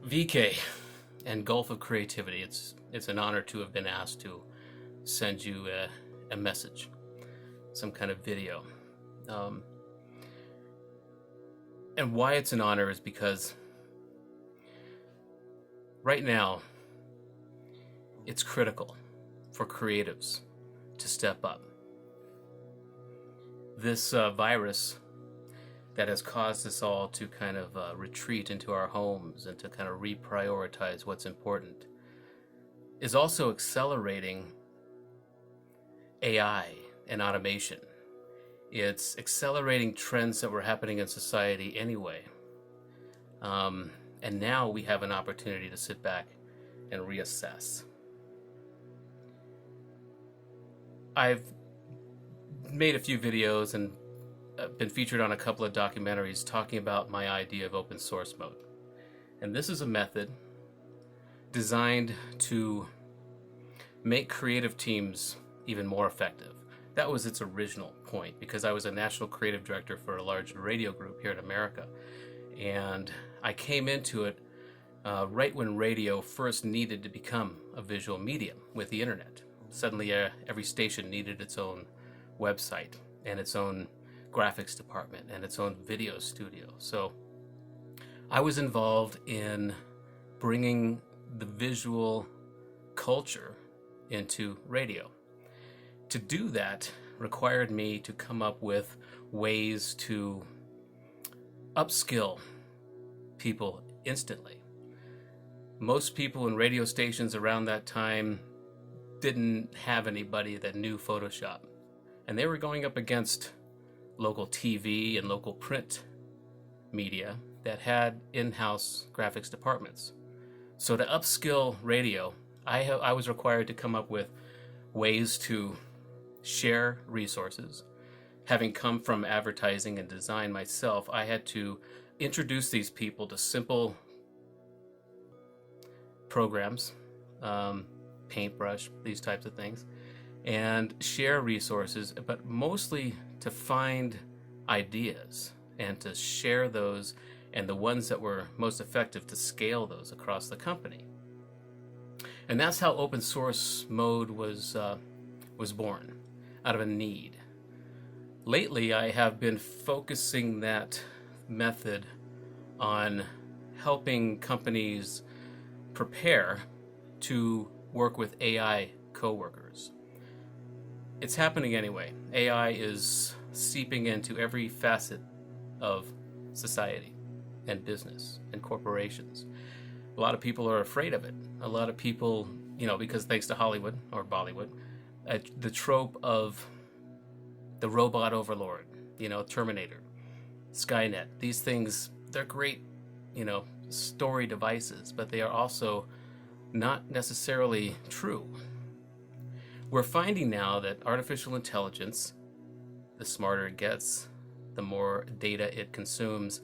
VK and Gulf of Creativity. It's an honor to have been asked to send you a message, some kind of video. And why it's an honor is because right now it's critical for creatives to step up. This virus that has caused us all to kind of retreat into our homes and to kind of reprioritize what's important is also accelerating AI and automation. It's accelerating trends that were happening in society anyway. And now we have an opportunity to sit back and reassess. I've made a few videos and been featured on a couple of documentaries talking about my idea of open source mode. And this is a method designed to make creative teams even more effective. That was its original point, because I was a national creative director for a large radio group here in America. And I came into it right when radio first needed to become a visual medium with the internet. Suddenly every station needed its own website and its own graphics department and its own video studio. So I was involved in bringing the visual culture into radio. To do that required me to come up with ways to upskill people instantly. Most people in radio stations around that time didn't have anybody that knew Photoshop, and they were going up against local TV and local print media that had in-house graphics departments. So to upskill radio, I was required to come up with ways to share resources. Having come from advertising and design myself, I had to introduce these people to simple programs, paintbrush, these types of things, and share resources, but mostly to find ideas and to share those, and the ones that were most effective to scale those across the company. And that's how open source mode was born, out of a need. Lately, I have been focusing that method on helping companies prepare to work with AI coworkers. It's happening anyway. AI is seeping into every facet of society and business and corporations. A lot of people are afraid of it. A lot of people, because thanks to Hollywood or Bollywood, the trope of the robot overlord, Terminator, Skynet, these things, they're great, story devices, but they are also not necessarily true. We're finding now that artificial intelligence, the smarter it gets, the more data it consumes,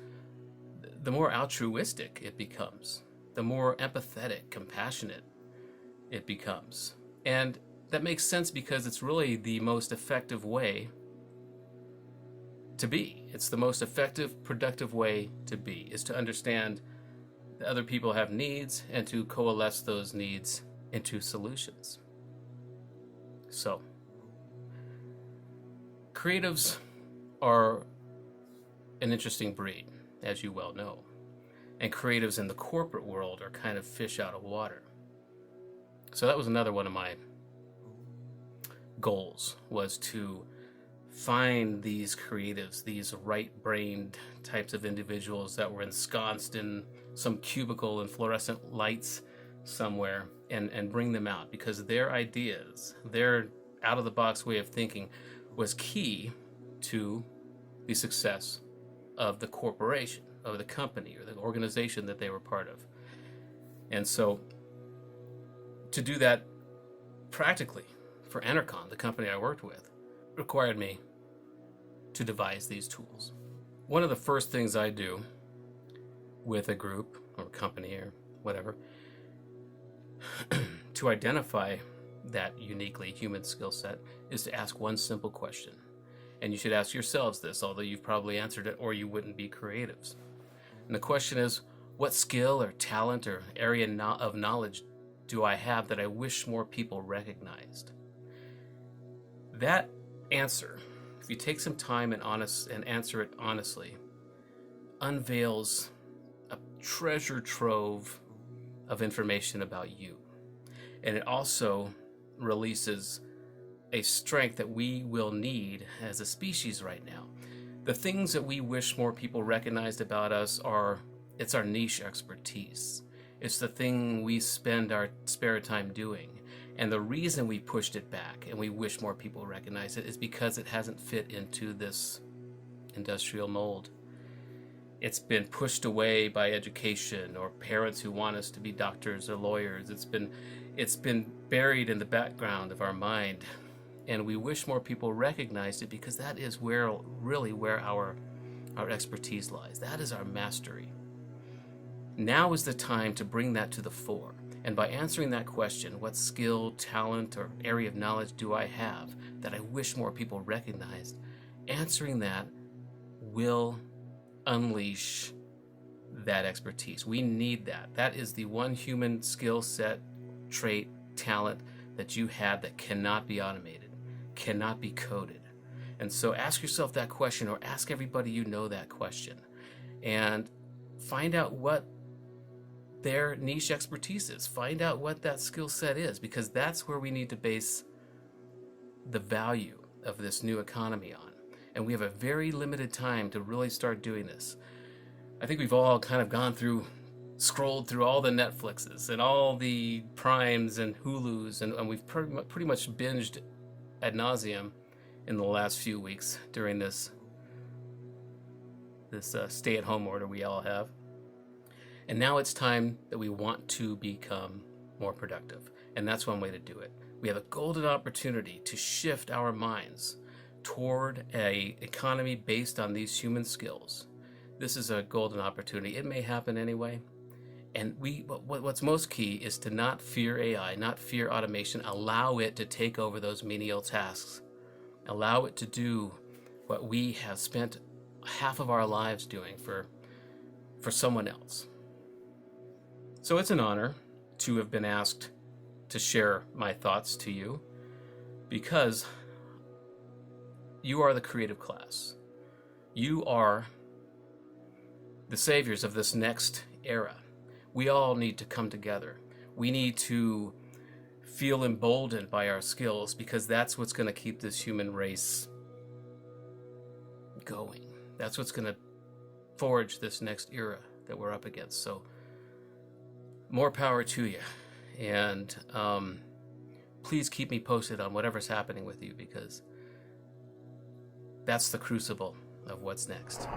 the more altruistic it becomes, the more empathetic, compassionate it becomes. And that makes sense because it's really the most effective way to be. It's the most effective, productive way to be, is to understand that other people have needs and to coalesce those needs into solutions. So, creatives are an interesting breed, as you well know. And creatives in the corporate world are kind of fish out of water. So that was another one of my goals, was to find these creatives, these right-brained types of individuals that were ensconced in some cubicle and fluorescent lights somewhere, and bring them out, because their ideas, their out-of-the-box way of thinking was key to the success of the corporation, of the company, or the organization that they were part of. And so to do that practically for Enercon, the company I worked with, required me to devise these tools. One of the first things I do with a group or company or whatever to identify that uniquely human skill set is to ask one simple question. And you should ask yourselves this, although you've probably answered it or you wouldn't be creatives. And the question is, What skill or talent or area of knowledge do I have that I wish more people recognized? That answer, if you take some time and answer it honestly, unveils a treasure trove of information about you. And it also releases a strength that we will need as a species right now. The things that we wish more people recognized about us it's our niche expertise. It's the thing we spend our spare time doing. And the reason we pushed it back and we wish more people recognize it is because it hasn't fit into this industrial mold. It's been pushed away by education or parents who want us to be doctors or lawyers. It's been buried in the background of our mind. And we wish more people recognized it because that is where our expertise lies. That is our mastery. Now is the time to bring that to the fore. And by answering that question, what skill, talent, or area of knowledge do I have that I wish more people recognized? Answering that will unleash that expertise. We need that. That is the one human skill set, trait, talent that you have that cannot be automated, cannot be coded. And so ask yourself that question, or ask everybody you know that question, and find out what their niche expertise is. Find out what that skill set is, because that's where we need to base the value of this new economy on. And we have a very limited time to really start doing this. I think we've all kind of scrolled through all the Netflixes and all the Primes and Hulus, and we've pretty much binged ad nauseum in the last few weeks during this stay-at-home order we all have. And now it's time that we want to become more productive. And that's one way to do it. We have a golden opportunity to shift our minds toward an economy based on these human skills. This is a golden opportunity. It may happen anyway. And what's most key is to not fear AI, not fear automation. Allow it to take over those menial tasks. Allow it to do what we have spent half of our lives doing for someone else. So it's an honor to have been asked to share my thoughts to you, because you are the creative class. You are the saviors of this next era. We all need to come together. We need to feel emboldened by our skills, because that's what's going to keep this human race going. That's what's going to forge this next era that we're up against. So more power to you. And please keep me posted on whatever's happening with you, because that's the crucible of what's next.